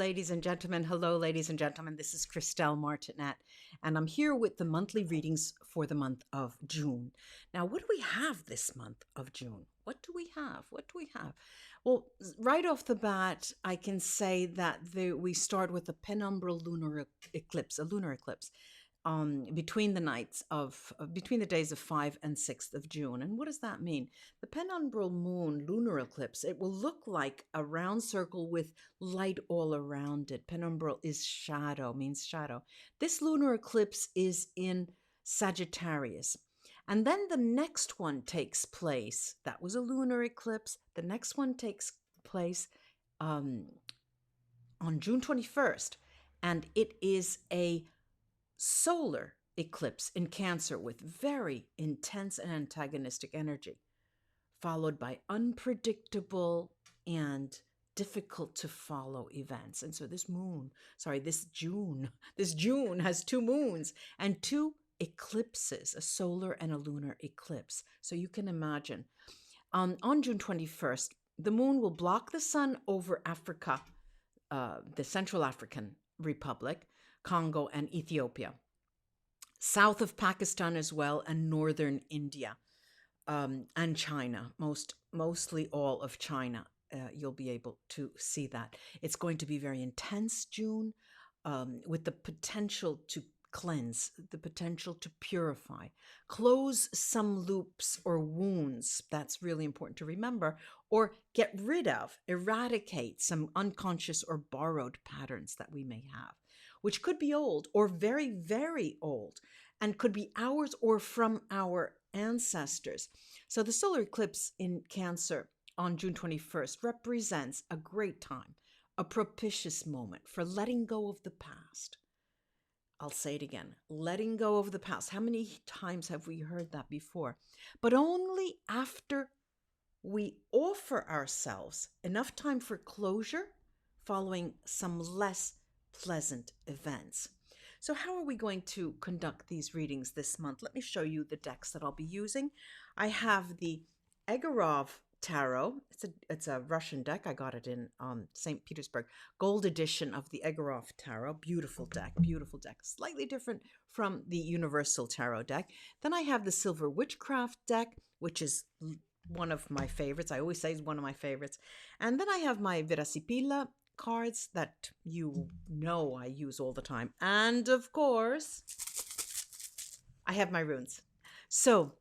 ladies and gentlemen. Hello, ladies and gentlemen. This is Christelle Martinette, and I'm here with the monthly readings for the month of June. Now, what do we have this month of June? What do we have? What do we have? Well, right off the bat, I can say that we start with a penumbral lunar eclipse, a lunar eclipse. Between the days of 5 and 6th of June. And what does that mean? The penumbral moon lunar eclipse, it will look like a round circle with light all around it. Penumbral is shadow, means shadow. This lunar eclipse is in Sagittarius. And then the next one takes place. That was a lunar eclipse. The next one takes place on June 21st. And it is a solar eclipse in Cancer with very intense and antagonistic energy, followed by unpredictable and difficult to follow events. And so this June has 2 moons and 2 eclipses, a solar and a lunar eclipse. So you can imagine on June 21st, the moon will block the sun over Africa, the Central African Republic, Congo, and Ethiopia, south of Pakistan as well, and northern India, and China, mostly all of China. You'll be able to see that. It's going to be very intense, June, with the potential to cleanse, the potential to purify, close some loops or wounds. That's really important to remember, or get rid of, eradicate some unconscious or borrowed patterns that we may have, which could be old or very, very old, and could be ours or from our ancestors. So the solar eclipse in Cancer on June 21st represents a great time, a propitious moment for letting go of the past. I'll say it again, letting go of the past. How many times have we heard that before? But only after we offer ourselves enough time for closure following some less pleasant events. So how are we going to conduct these readings this month? Let me show you the decks that I'll be using. I have the Egorov Tarot. It's a Russian deck. I got it in St. Petersburg. Gold edition of the Egorov Tarot. Beautiful deck, beautiful deck. Slightly different from the Universal Tarot deck. Then I have the Silver Witchcraft deck, which is one of my favorites. I always say it's one of my favorites. And then I have my Virasipila cards that you know I use all the time. And of course, I have my runes. So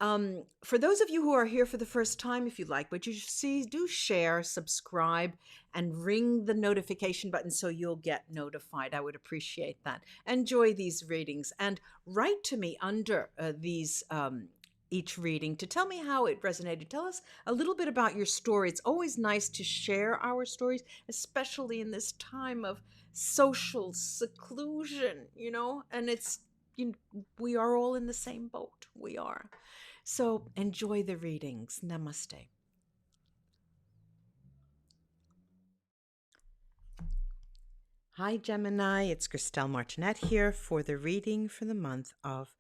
for those of you who are here for the first time, if you like what you see, do share, subscribe, and ring the notification button so you'll get notified. I would appreciate that. Enjoy these readings and write to me under each reading to tell me how it resonated. Tell us a little bit about your story. It's always nice to share our stories, especially in this time of social seclusion, and we are all in the same boat. We are. So enjoy the readings. Namaste. Hi, Gemini. It's Christelle Martinette here for the reading for the month of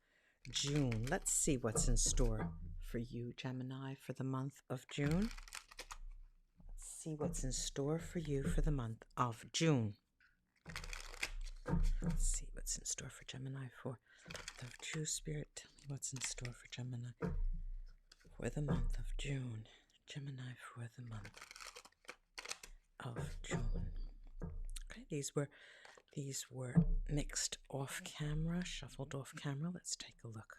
June. Let's see what's in store for you, Gemini, for the month of June. Let's see what's in store for you for the month of June. Let's see what's in store for Gemini for the true spirit. Tell me what's in store for Gemini for the month of June. Gemini for the month of June. Okay, these were mixed off camera, shuffled off camera. Let's take a look.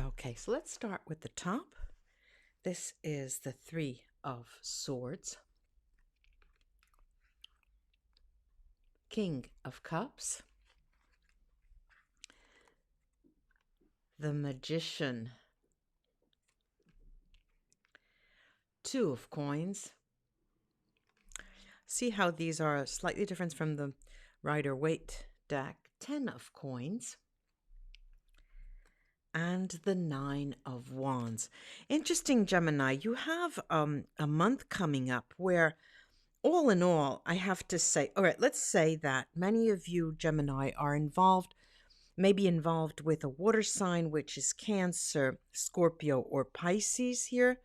Okay, so let's start with the top. This is the 3 of Swords, King of Cups, the Magician, 2 of Coins. See how these are slightly different from the Rider-Waite deck. 10 of Coins, and the 9 of Wands. Interesting, Gemini, you have a month coming up where all in all, I have to say, all right, let's say that many of you Gemini are involved, maybe involved with a water sign, which is Cancer, Scorpio, or Pisces here.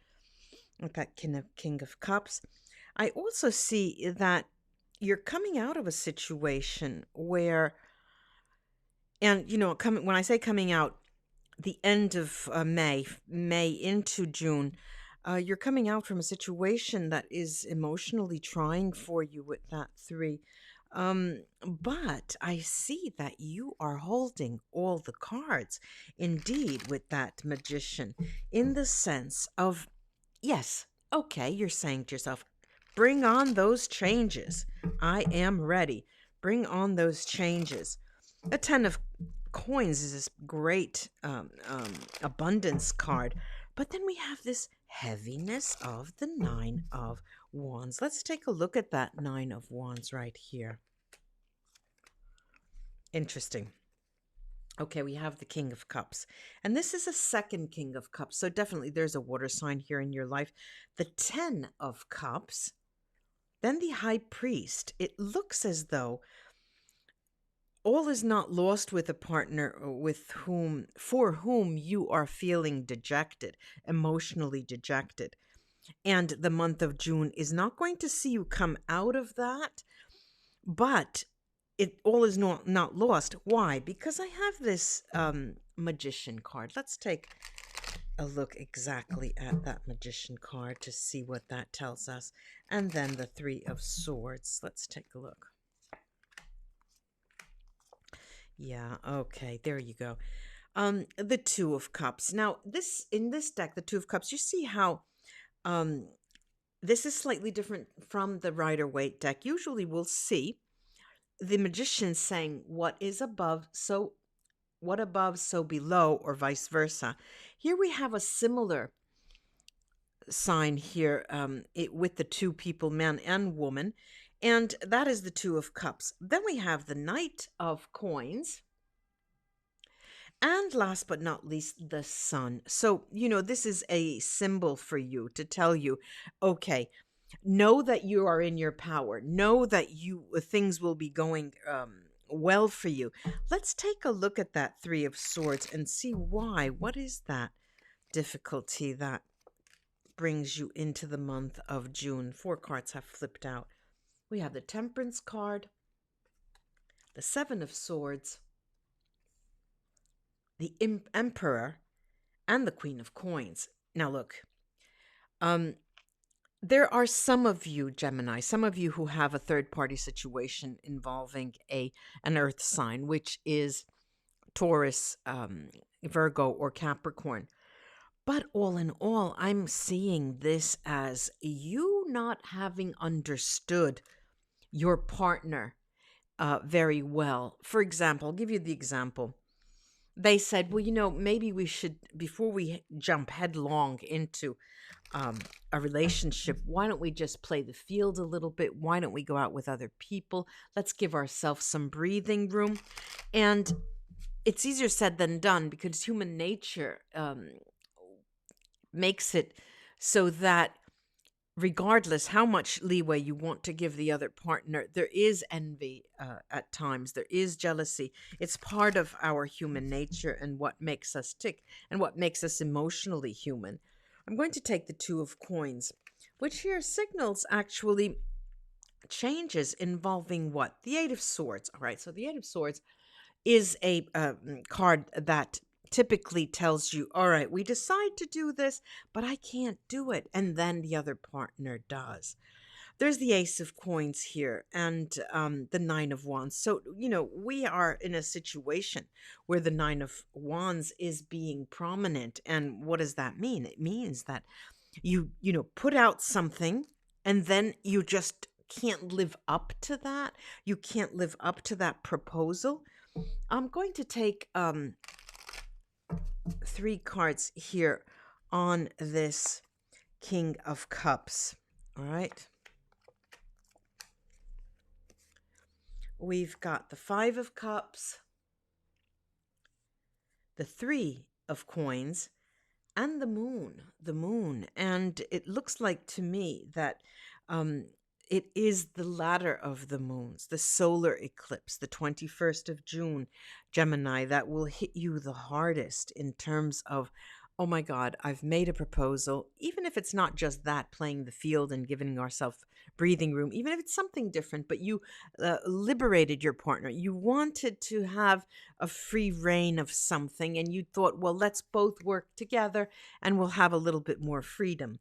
With that King of Cups. I also see that you're coming out of a situation where, and coming when I say coming out, the end of May into June, you're coming out from a situation that is emotionally trying for you with that three. But I see that you are holding all the cards, indeed, with that magician, in the sense of, yes, okay, you're saying to yourself, bring on those changes. I am ready. Bring on those changes. A 10 of coins is this great abundance card. But then we have this heaviness of the 9 of wands. Let's take a look at that 9 of wands right here. Interesting. Okay, we have the King of Cups. And this is a second King of Cups. So definitely there's a water sign here in your life. The 10 of Cups. Then the High Priest. It looks as though all is not lost with a partner for whom you are feeling dejected, emotionally dejected. And the month of June is not going to see you come out of that, but it all is not lost. Why? Because I have this magician card. Let's take a look exactly at that magician card to see what that tells us. And then the 3 of swords. Let's take a look. Yeah, okay, there you go. The 2 of Cups. Now, in this deck, the 2 of Cups, you see how this is slightly different from the Rider-Waite deck. Usually we'll see the magician saying what above, so below, or vice versa. Here we have a similar sign here with the 2 people, man and woman, and that is the 2 of Cups. Then we have the Knight of Coins. And last but not least, the Sun. So, this is a symbol for you to tell you, okay, know that you are in your power. Know that things will be going well for you. Let's take a look at that 3 of Swords and see why. What is that difficulty that brings you into the month of June? 4 cards have flipped out. We have the Temperance card, the 7 of Swords, the Emperor, and the Queen of Coins. Now look, there are some of you, Gemini, some of you who have a third-party situation involving an earth sign, which is Taurus, Virgo, or Capricorn. But all in all, I'm seeing this as you not having understood your partner very well. For example, I'll give you the example. They said, well, maybe we should, before we jump headlong into a relationship, why don't we just play the field a little bit? Why don't we go out with other people? Let's give ourselves some breathing room. And it's easier said than done, because human nature makes it so that regardless how much leeway you want to give the other partner, there is envy at times. There is jealousy. It's part of our human nature and what makes us tick and what makes us emotionally human. I'm going to take the 2 of Coins, which here signals actually changes involving what? The 8 of Swords. All right, so the 8 of Swords is a card that typically tells you, all right, we decide to do this, but I can't do it. And then the other partner does. There's the Ace of Coins here and the 9 of Wands. So, we are in a situation where the 9 of Wands is being prominent. And what does that mean? It means that you put out something and then you just can't live up to that. You can't live up to that proposal. I'm going to take 3 cards here on this King of Cups. All right. We've got the 5 of Cups, the 3 of Coins, and the Moon. And it looks like to me that it is the latter of the moons, the solar eclipse, the 21st of June, Gemini, that will hit you the hardest in terms of, oh my God, I've made a proposal. Even if it's not just that, playing the field and giving ourselves breathing room, even if it's something different, but you liberated your partner. You wanted to have a free reign of something, and you thought, well, let's both work together and we'll have a little bit more freedom.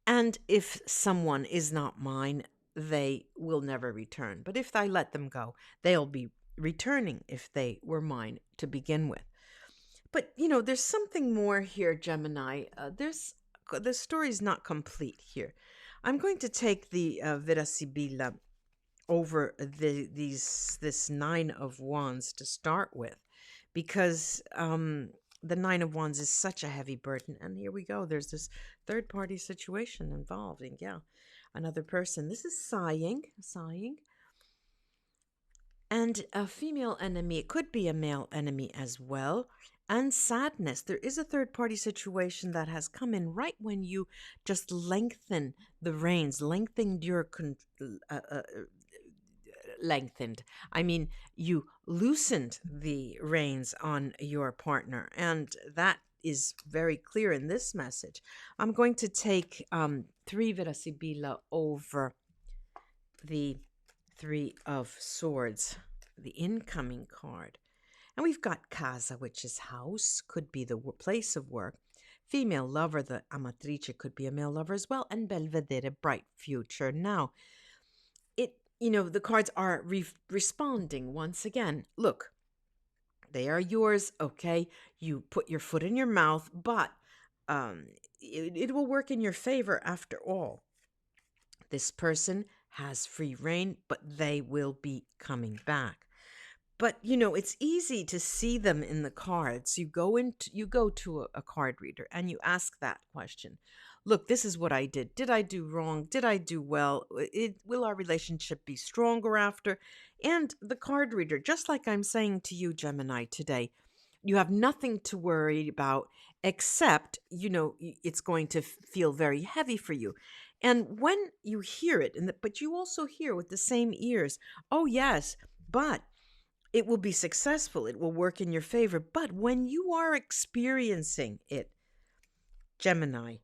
And if someone is not mine, they will never return. But if I let them go, they'll be returning if they were mine to begin with. But, there's something more here, Gemini. The story's not complete here. I'm going to take the Vera Sibilla over this Nine of Wands to start with, because the Nine of Wands is such a heavy burden. And here we go. There's this third party situation involving, another person. This is sighing. And a female enemy. It could be a male enemy as well. And sadness. There is a third party situation that has come in right when you just lengthen the reins, lengthened your lengthened. I mean, you loosened the reins on your partner, and that is very clear in this message. I'm going to take 3 Vera Sibilla over the Three of Swords, the incoming card. And we've got Casa, which is house, could be the place of work. Female lover, the Amatrice, could be a male lover as well. And Belvedere, bright future. Now, the cards are responding once again. Look, they are yours, okay? You put your foot in your mouth, but it will work in your favor after all. This person has free reign, but they will be coming back. But, it's easy to see them in the cards. You go to a card reader and you ask that question. Look, this is what I did. Did I do wrong? Did I do well? Will our relationship be stronger after? And the card reader, just like I'm saying to you, Gemini, today, you have nothing to worry about except, it's going to feel very heavy for you. And when you hear it, but you also hear with the same ears, oh, yes, but it will be successful. It will work in your favor. But when you are experiencing it, Gemini,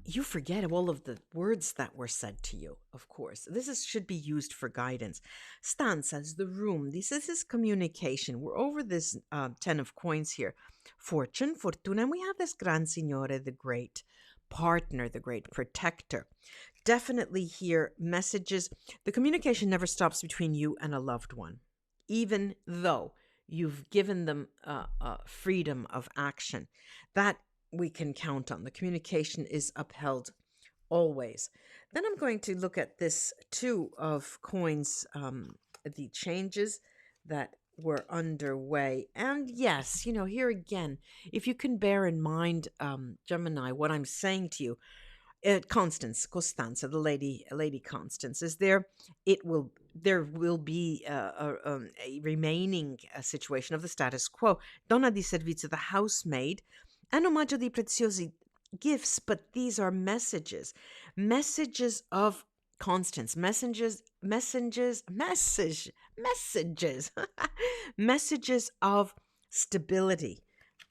you forget all of the words that were said to you, of course. Should be used for guidance. Stanzas, the room. This is communication. We're over this 10 of coins here. Fortune, fortuna, and we have this Gran Signore, the great partner, the great protector. Definitely here, messages. The communication never stops between you and a loved one, even though you've given them freedom of action. That we can count on. The communication is upheld always. Then I'm going to look at this 2 of coins, the changes that were underway. And yes, here again, if you can bear in mind, Gemini, what I'm saying to you, Costanza, the lady Constance, is there. There will be a remaining situation of the status quo. Donna di servizio, the housemaid, and omaggio di preziosi gifts, but these are messages of Constance, messages of stability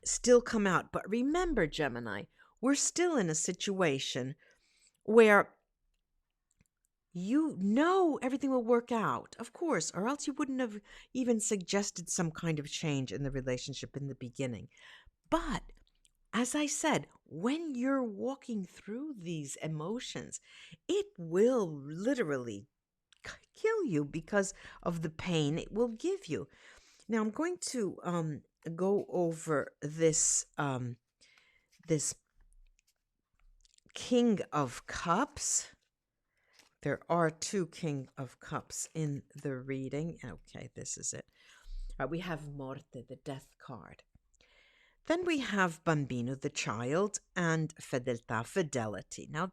still come out. But remember, Gemini, we're still in a situation where everything will work out, of course, or else you wouldn't have even suggested some kind of change in the relationship in the beginning. But as I said, when you're walking through these emotions, it will literally kill you because of the pain it will give you. Now, I'm going to go over this this King of Cups. There are 2 King of Cups in the reading. Okay, this is it. We have Morte, the death card. Then we have Bambino, the child, and Fedeltà, fidelity. Now,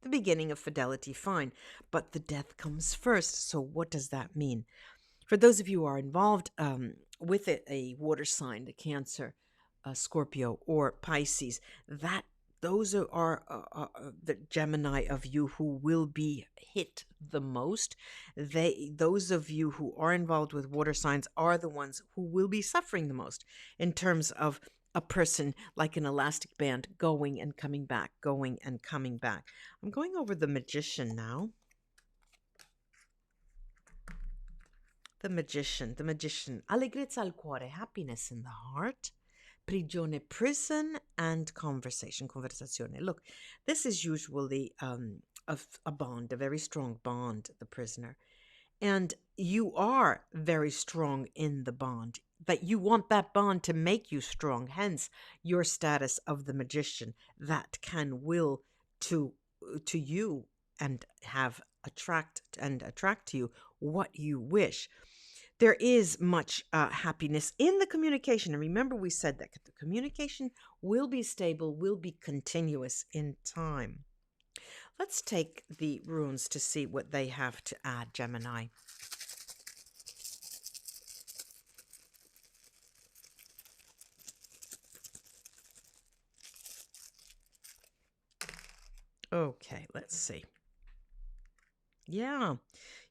the beginning of fidelity, fine, but the death comes first. So what does that mean? For those of you who are involved with it, a water sign, the Cancer, Scorpio, or Pisces, that those are the Gemini of you who will be hit the most. Those of you who are involved with water signs are the ones who will be suffering the most in terms of a person like an elastic band going and coming back, going and coming back. I'm going over the Magician now. The Magician. Allegrezza al cuore, happiness in the heart. Prigione, prison, and conversazione. Look, this is usually a bond, a very strong bond, the prisoner. And you are very strong in the bond, but you want that bond to make you strong, hence your status of the Magician that can will to you and attract to you what you wish. There is much happiness in the communication. And remember, we said that the communication will be stable, will be continuous in time. Let's take the runes to see what they have to add, Gemini. Okay, let's see. Yeah,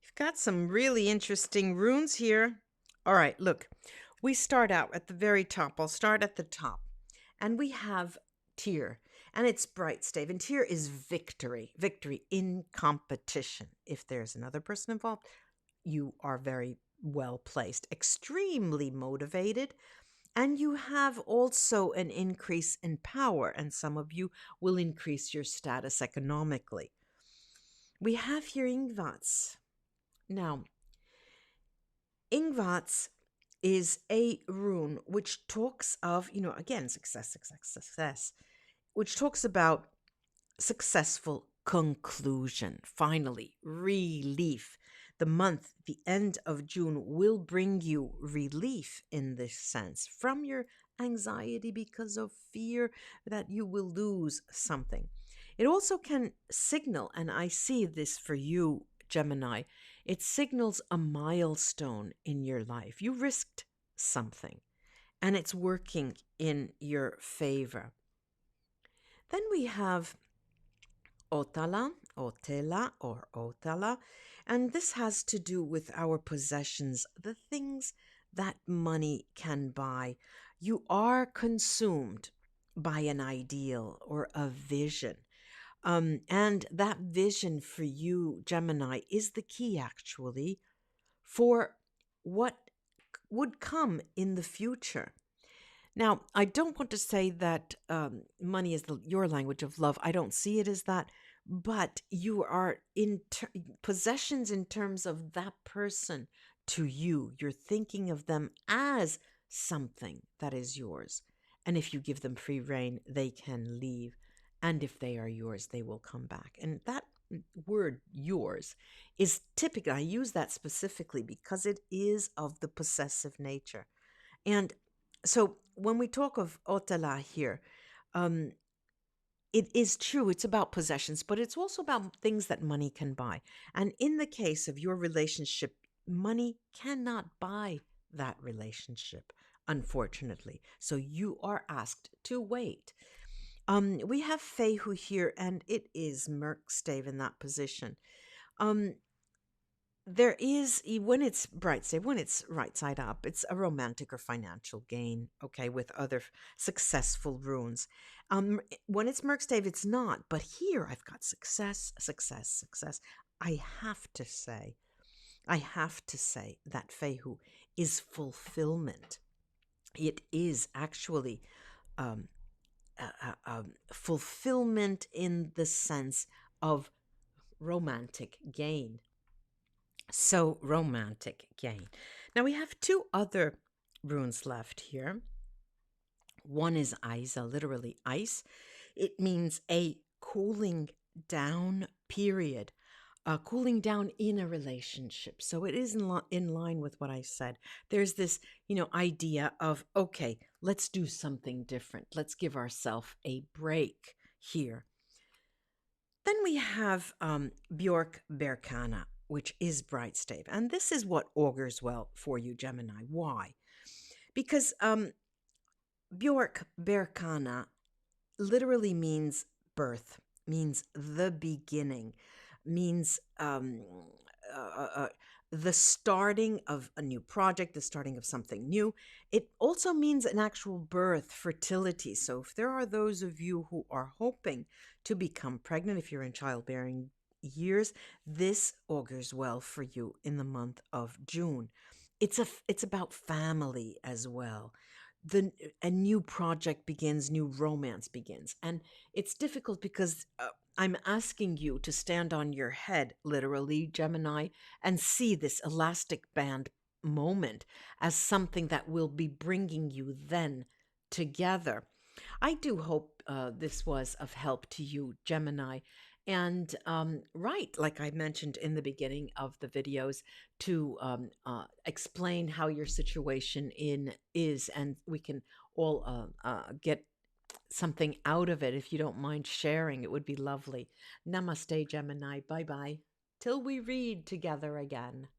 you've got some really interesting runes here. All right, look, we start out at the very top. I'll start at the top. And we have Tyr, and it's bright stave. And Tyr is victory in competition. If there's another person involved, you are very well placed, extremely motivated. And you have also an increase in power, and some of you will increase your status economically. We have here Ingvats. Now, Ingvats is a rune which talks of, again, success, which talks about successful conclusion, finally, relief. The end of June will bring you relief in this sense from your anxiety because of fear that you will lose something. It also can signal, and I see this for you, Gemini, it signals a milestone in your life. You risked something, and it's working in your favor. Then we have Otala, Otela, or Otala, and this has to do with our possessions, the things that money can buy. You are consumed by an ideal or a vision. And that vision for you, Gemini, is the key actually for what would come in the future. Now, I don't want to say that money is your language of love. I don't see it as that. But you are in possessions in terms of that person to you. You're thinking of them as something that is yours. And if you give them free rein, they can leave. And if they are yours, they will come back. And that word yours is typically, I use that specifically because it is of the possessive nature. And so when we talk of Otala here, it is true, it's about possessions, but it's also about things that money can buy. And in the case of your relationship, money cannot buy that relationship, unfortunately. So you are asked to wait. We have Fehu here, and it is Merkstave in that position. There is, when it's bright stave, when it's right side up, it's a romantic or financial gain, okay, with other successful runes. When it's Merkstave, it's not. But here I've got success. I have to say that Fehu is fulfillment. It is actually fulfillment in the sense of romantic gain. So romantic gain. Now we have two other runes left here. One is Isa, literally ice. It means a cooling down period, cooling down in a relationship. So it is in line with what I said. There's this, idea of, okay, let's do something different. Let's give ourselves a break here. Then we have Bjork Berkana, which is bright stave. And this is what augurs well for you, Gemini. Why? Because Bjork Berkana literally means birth, means the beginning, means uh, uh, the starting of a new project, the starting of something new. It also means an actual birth, fertility. So if there are those of you who are hoping to become pregnant, if you're in childbearing years, this augurs well for you in the month of June. It's about family as well. The A new project begins, new romance begins, and it's difficult because I'm asking you to stand on your head, literally, Gemini, and see this elastic band moment as something that will be bringing you then together. I do hope this was of help to you, Gemini. And right, like I mentioned in the beginning of the videos, to explain how your situation is, and we can all get something out of it. If you don't mind sharing, it would be lovely. Namaste, Gemini. Bye bye. Till we read together again.